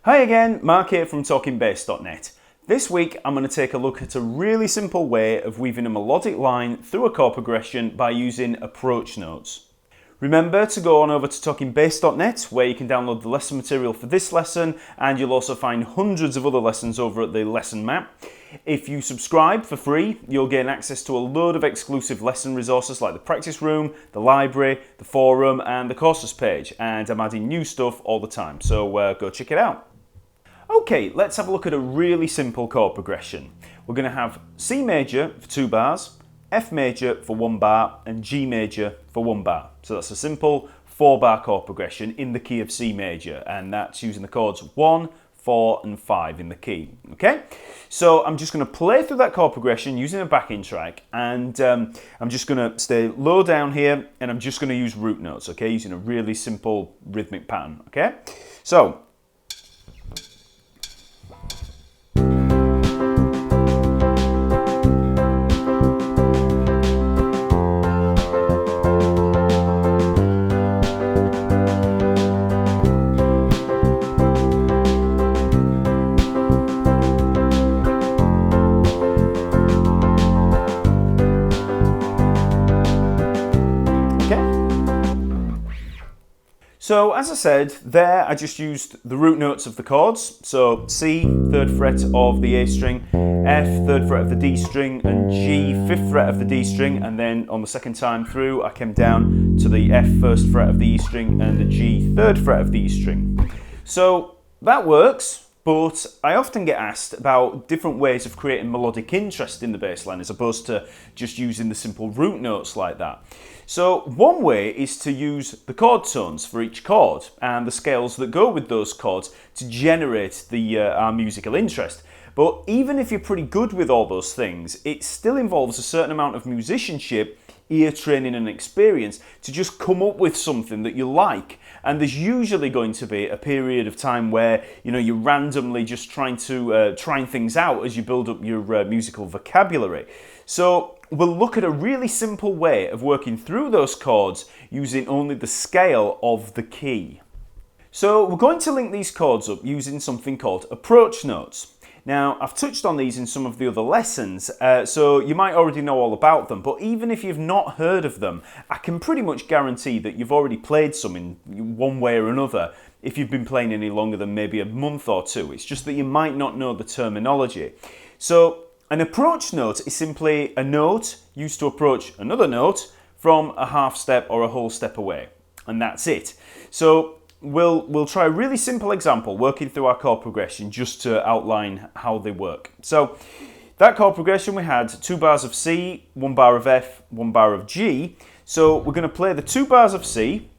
Hi again, Mark here from talkingbass.net. This week I'm going to take a look at a really simple way of weaving a melodic line through a chord progression by using approach notes. Remember to go on over to talkingbass.net where you can download the lesson material for this lesson, and you'll also find hundreds of other lessons over at the lesson map. If you subscribe for free, you'll gain access to a load of exclusive lesson resources like the practice room, the library, the forum and the courses page, and I'm adding new stuff all the time, so go check it out. Okay, let's have a look at a really simple chord progression. We're going to have C major for 2 bars, F major for 1 bar and G major for 1 bar. So that's a simple 4-bar chord progression in the key of C major, and that's using the chords 1, 4 and 5 in the key. Okay, so I'm just going to play through that chord progression using a backing track, and I'm just going to stay low down here, and I'm just going to use root notes, okay, using a really simple rhythmic pattern. Okay, so So as I said, there I just used the root notes of the chords. So C, 3rd fret of the A string, F, 3rd fret of the D string, and G, 5th fret of the D string. And then on the second time through, I came down to the F, 1st fret of the E string, and the G, 3rd fret of the E string. So that works, but I often get asked about different ways of creating melodic interest in the bass line as opposed to just using the simple root notes like that. So one way is to use the chord tones for each chord and the scales that go with those chords to generate our musical interest. But even if you're pretty good with all those things, it still involves a certain amount of musicianship, ear training and experience to just come up with something that you like. And there's usually going to be a period of time where you're randomly just trying things out as you build up your musical vocabulary. So we'll look at a really simple way of working through those chords using only the scale of the key. So we're going to link these chords up using something called approach notes. Now, I've touched on these in some of the other lessons, so you might already know all about them, but even if you've not heard of them, I can pretty much guarantee that you've already played some in one way or another if you've been playing any longer than maybe a month or two. It's just that you might not know the terminology. So an approach note is simply a note used to approach another note from a half step or a whole step away, and that's it. So we'll try a really simple example working through our chord progression just to outline how they work. So that chord progression, we had 2 bars of C, 1 bar of F, 1 bar of G. So we're going to play the 2 bars of C,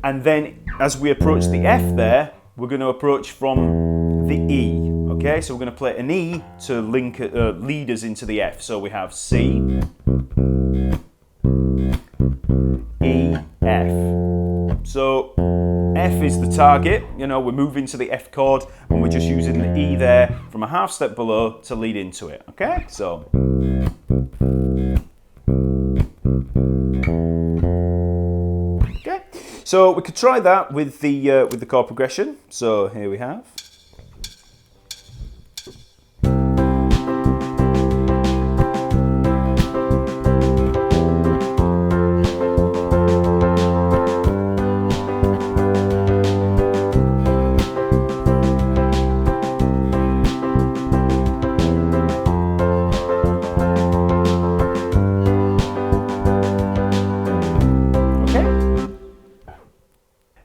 and then as we approach the F there, we're going to approach from the E. Okay, so we're going to play an E to lead us into the F. So we have C, E, F. So F is the target, we're moving to the F chord and we're just using the E there from a half step below to lead into it. Okay, so so we could try that with the chord progression. So here we have.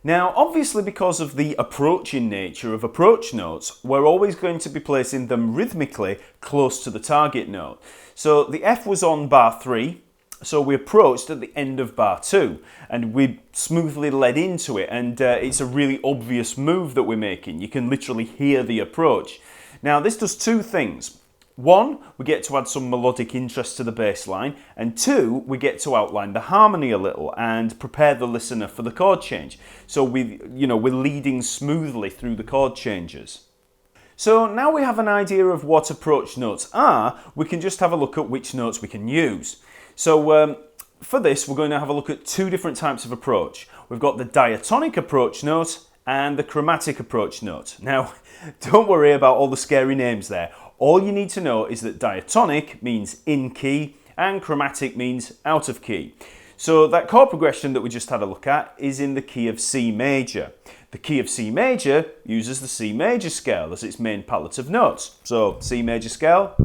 Now, obviously, because of the approaching nature of approach notes, we're always going to be placing them rhythmically close to the target note. So the F was on bar 3, so we approached at the end of bar 2, and we smoothly led into it, and it's a really obvious move that we're making. You can literally hear the approach. Now, this does 2 things. 1, we get to add some melodic interest to the bass line, and 2, we get to outline the harmony a little and prepare the listener for the chord change. So we're leading smoothly through the chord changes. So now we have an idea of what approach notes are, we can just have a look at which notes we can use. So for this, we're going to have a look at two different types of approach. We've got the diatonic approach note and the chromatic approach note. Now, don't worry about all the scary names there. All you need to know is that diatonic means in key and chromatic means out of key. So that chord progression that we just had a look at is in the key of C major. The key of C major uses the C major scale as its main palette of notes. So C major scale.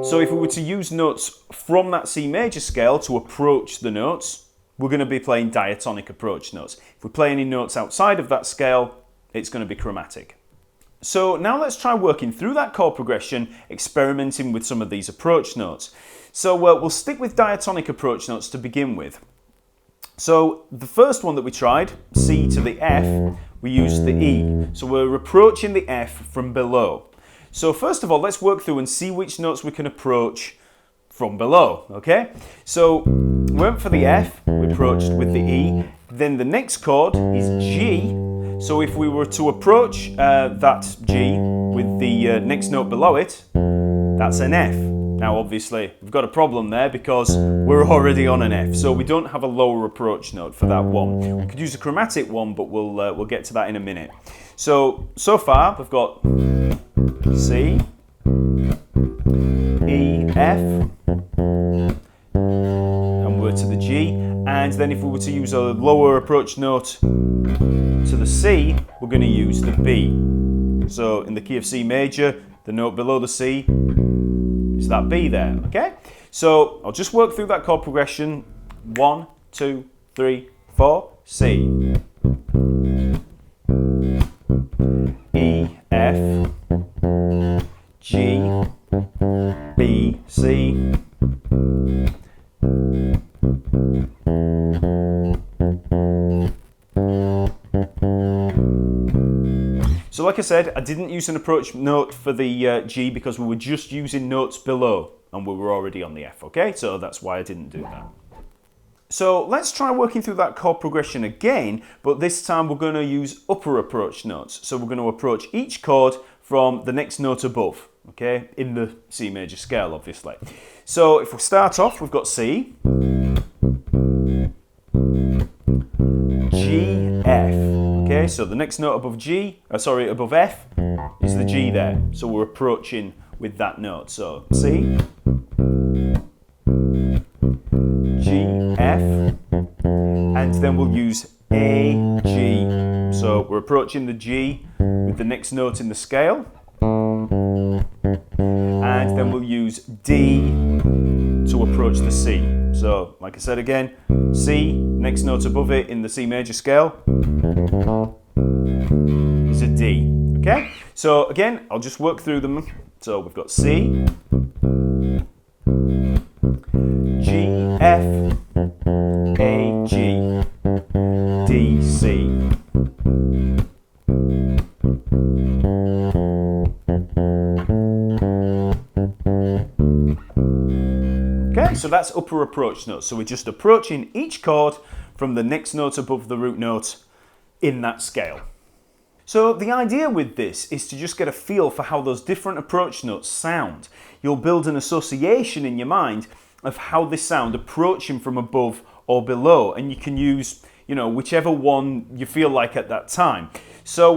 So if we were to use notes from that C major scale to approach the notes, we're going to be playing diatonic approach notes. If we play any notes outside of that scale, it's going to be chromatic. So now let's try working through that chord progression, experimenting with some of these approach notes. So we'll stick with diatonic approach notes to begin with. So the first one that we tried, C to the F, we used the E. So we're approaching the F from below. So first of all, let's work through and see which notes we can approach from below, okay? So we went for the F, we approached with the E. Then the next chord is G. So if we were to approach that G with the next note below it, that's an F. Now obviously we've got a problem there because we're already on an F, so we don't have a lower approach note for that one. We could use a chromatic one, but we'll get to that in a minute. So far we've got C, E, F, and we're to the G. And then if we were to use a lower approach note to the C, we're going to use the B. So in the key of C major, the note below the C is that B there, okay? So I'll just work through that chord progression. 1, 2, 3, 4, C. E, F, G, B, C. So like I said, I didn't use an approach note for the G because we were just using notes below and we were already on the F, okay? So that's why I didn't do that. So let's try working through that chord progression again, but this time we're going to use upper approach notes. So we're going to approach each chord from the next note above, okay? In the C major scale, obviously. So if we start off, we've got C, G, F. Okay, so the next note above above F is the G there. So we're approaching with that note. So C, G, F, and then we'll use A, G. So we're approaching the G with the next note in the scale. And then we'll use D to approach the C. So, like I said again, C, next note above it in the C major scale is a D, okay? So again, I'll just work through them. So we've got C, G, F, A, G, D, C. Okay, so that's upper approach notes. So we're just approaching each chord from the next note above the root note in that scale. So the idea with this is to just get a feel for how those different approach notes sound. You'll build an association in your mind of how they sound approaching from above or below, and you can use, whichever one you feel like at that time. So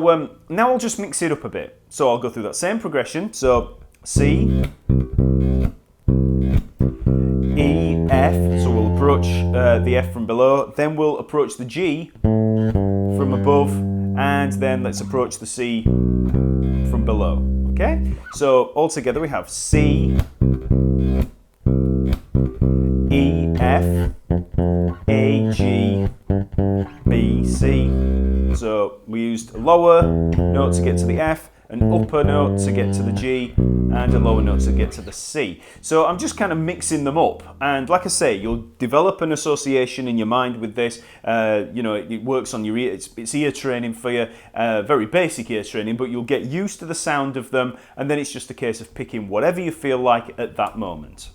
now I'll just mix it up a bit. So I'll go through that same progression. So C, E, F, so we'll approach the F from below, then we'll approach the G from above, and then let's approach the C from below, okay? So all together we have C, E, F, A, G, B, C. So we used a lower note to get to the F, an upper note to get to the G, and a lower note to get to the C. So I'm just kind of mixing them up, and like I say, you'll develop an association in your mind with this. It works on your ear. It's ear training for you, very basic ear training, but you'll get used to the sound of them, and then it's just a case of picking whatever you feel like at that moment.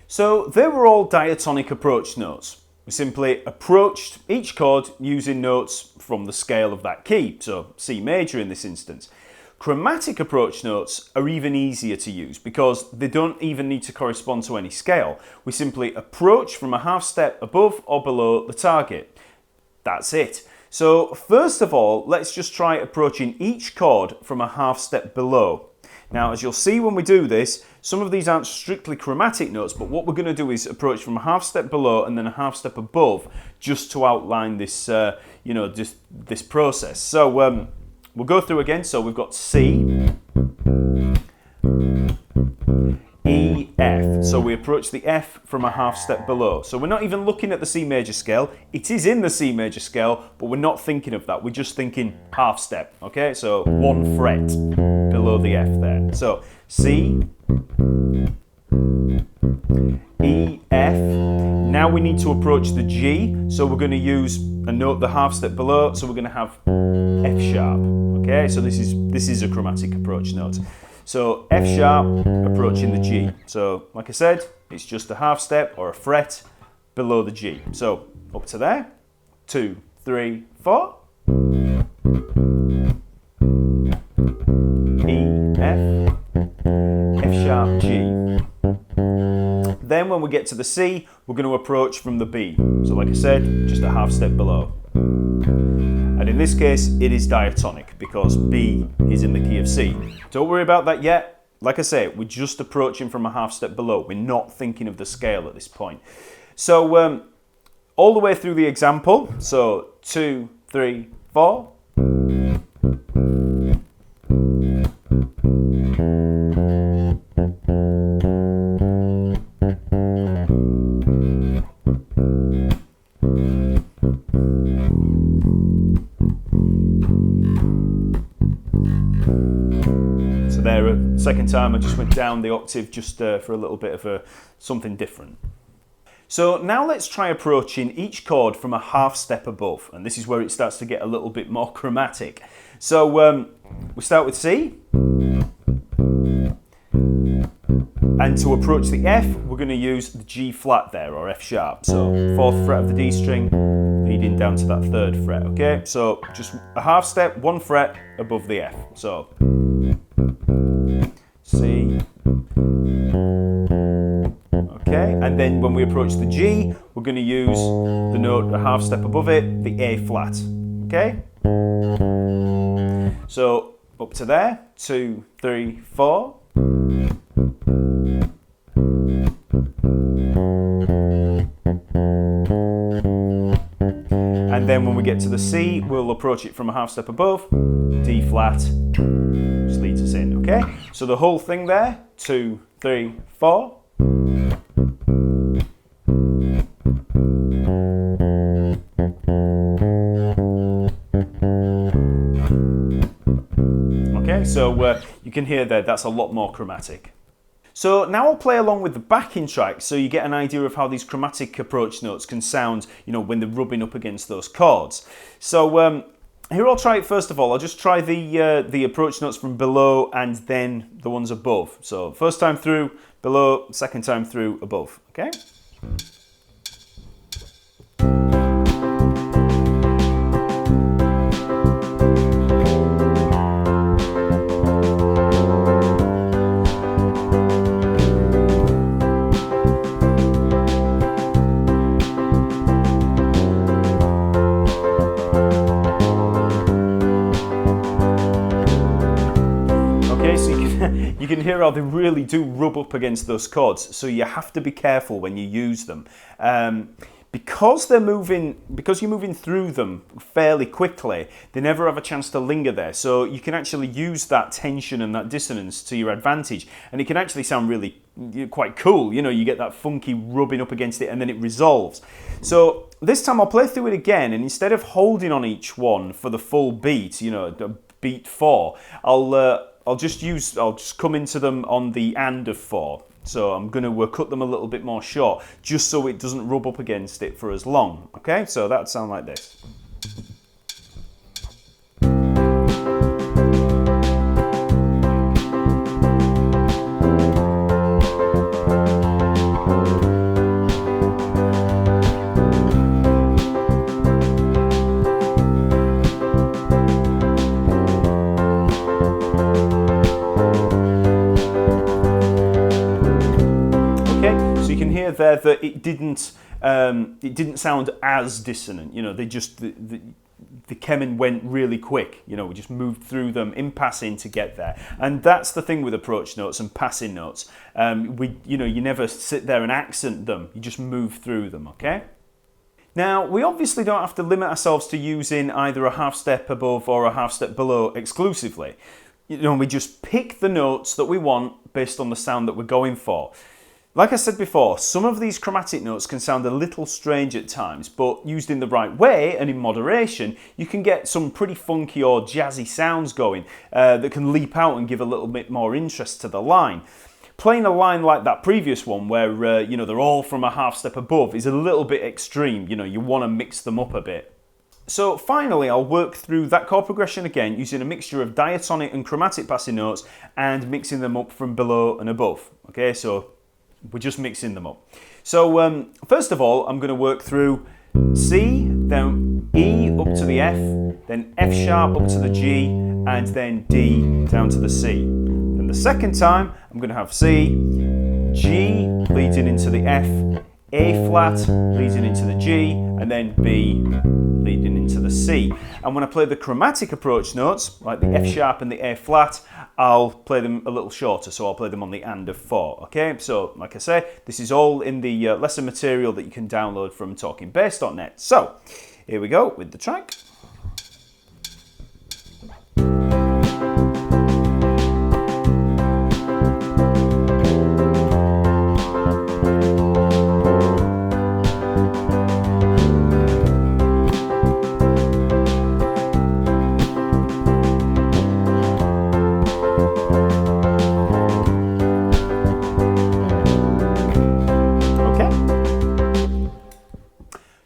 So they were all diatonic approach notes. We simply approached each chord using notes from the scale of that key, so C major in this instance. Chromatic approach notes are even easier to use because they don't even need to correspond to any scale. We simply approach from a half step above or below the target. That's it. So first of all, let's just try approaching each chord from a half step below. Now, as you'll see when we do this, some of these aren't strictly chromatic notes, but what we're going to do is approach from a half step below and then a half step above, just to outline this, just this process. So we'll go through again. So we've got C, E, F. So we approach the F from a half step below. So we're not even looking at the C major scale. It is in the C major scale, but we're not thinking of that. We're just thinking half step. Okay, so 1 fret below the F there. So C, E, F. Now we need to approach the G. So we're going to use a note the half step below. So we're going to have F sharp. Okay, so this is a chromatic approach note. So F sharp approaching the G. So like I said, it's just a half step or a fret below the G. So up to there, 2, 3, 4. E, F, F sharp, G. Then when we get to the C, we're going to approach from the B. So like I said, just a half step below. And in this case, it is diatonic because B is in the key of C. Don't worry about that yet. Like I say, we're just approaching from a half step below. We're not thinking of the scale at this point. So all the way through the example. So 2, 3, 4. So there, second time I just went down the octave just for a little bit of something different. So now let's try approaching each chord from a half step above, and this is where it starts to get a little bit more chromatic. So we start with C, and to approach the F, we're going to use the G flat there, or F sharp. So 4th fret of the D string, leading down to that 3rd fret. Okay, so just a half step, 1 fret above the F. So C. Okay, and then when we approach the G, we're going to use the note a half step above it, the A flat. Okay, so up to there, 2, 3, 4. And then when we get to the C, we'll approach it from a half step above, D flat, which leads us in, okay? So the whole thing there, 2, 3, 4. Okay, so you can hear there, that's a lot more chromatic. So now I'll play along with the backing track so you get an idea of how these chromatic approach notes can sound, when they're rubbing up against those chords. So here I'll try it first of all. I'll just try the approach notes from below and then the ones above. So first time through, below, second time through, above, okay? You can hear how they really do rub up against those chords, so you have to be careful when you use them. Because you're moving through them fairly quickly, they never have a chance to linger there. So you can actually use that tension and that dissonance to your advantage, and it can actually sound really quite cool. You get that funky rubbing up against it, and then it resolves. So this time I'll play through it again, and instead of holding on each one for the full beat, beat 4, I'll just come into them on the and of 4. So I'm going to cut them a little bit more short, just so it doesn't rub up against it for as long. Okay, so that would sound like this. So you can hear there that it didn't sound as dissonant. You know, they came and went really quick. You know, we just moved through them in passing to get there. And that's the thing with approach notes and passing notes. You never sit there and accent them. You just move through them, okay? Now, we obviously don't have to limit ourselves to using either a half step above or a half step below exclusively. You know, we just pick the notes that we want based on the sound that we're going for. Like I said before, some of these chromatic notes can sound a little strange at times, but used in the right way and in moderation, you can get some pretty funky or jazzy sounds going that can leap out and give a little bit more interest to the line. Playing a line like that previous one where they're all from a half step above is a little bit extreme. You know, you want to mix them up a bit. So finally, I'll work through that chord progression again using a mixture of diatonic and chromatic passing notes and mixing them up from below and above. Okay, so we're just mixing them up. So first of all, I'm going to work through C, then E up to the F, then F sharp up to the G, and then D down to the C. Then the second time, I'm going to have C, G leading into the F, A flat leading into the G, and then B leading into the C. And when I play the chromatic approach notes, like the F sharp and the A flat, I'll play them a little shorter, so I'll play them on the and of 4. Okay, so like I say, this is all in the lesson material that you can download from talkingbass.net. So here we go with the track.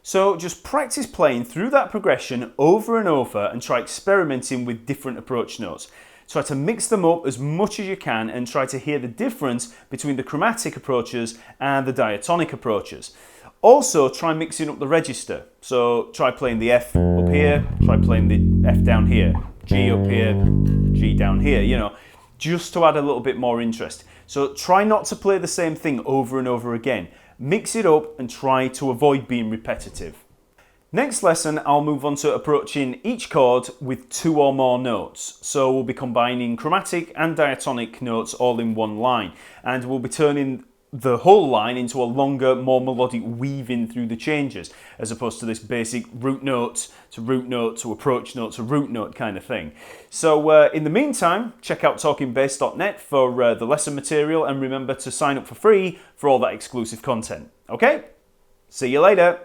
So just practice playing through that progression over and over and try experimenting with different approach notes. Try to mix them up as much as you can and try to hear the difference between the chromatic approaches and the diatonic approaches. Also try mixing up the register. So try playing the F up here, try playing the F down here, G up here, G down here, you know, just to add a little bit more interest. So try not to play the same thing over and over again. Mix it up and try to avoid being repetitive. Next lesson, I'll move on to approaching each chord with 2 or more notes. So we'll be combining chromatic and diatonic notes all in one line, and we'll be turning the whole line into a longer, more melodic weaving through the changes, as opposed to this basic root note to approach note to root note kind of thing. So in the meantime, check out talkingbass.net for the lesson material, and remember to sign up for free for all that exclusive content. Okay? See you later.